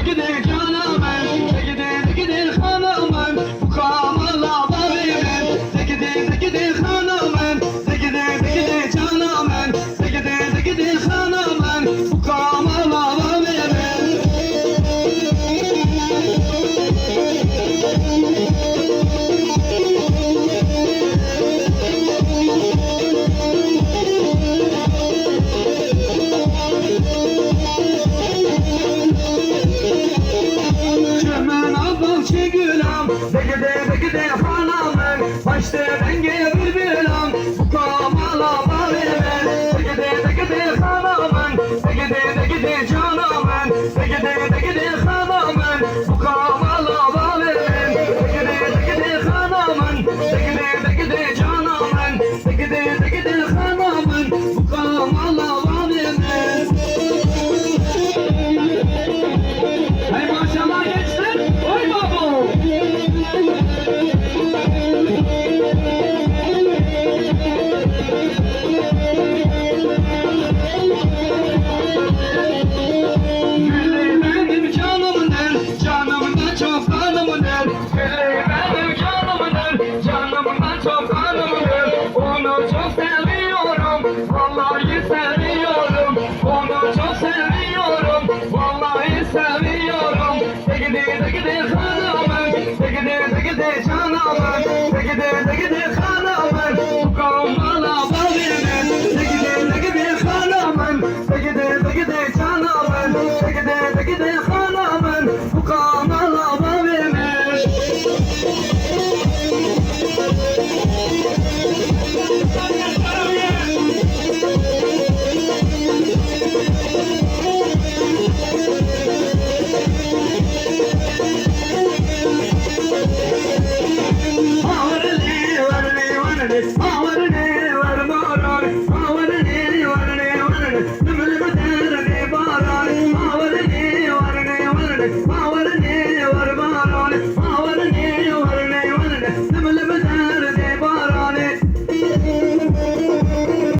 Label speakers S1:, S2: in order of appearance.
S1: gidi canımın, de gidi hanımın, bu kamala varımın. De gidi hanımın, de gidi canımın, de gidi hanımın, bu kamala varımın. De gidi hanımın, başta renge bülbülüm, bu kamala varımın. De gidi hanımın, de gidi canımın, de gidi hanımın, bu kamala varımın. De gidi hanımın, de gidi canımın, de gidi hanımın, bu kamala varımın. Hey maşallah gençler, oy babu. Vallahi seviyorum, onu çok seviyorum. Vallahi seviyorum. De gidi hanımın, de gidi canımın, de gidi hanımın, bu kamala varımın. De gidi hanımın, de gidi canımın, de gidi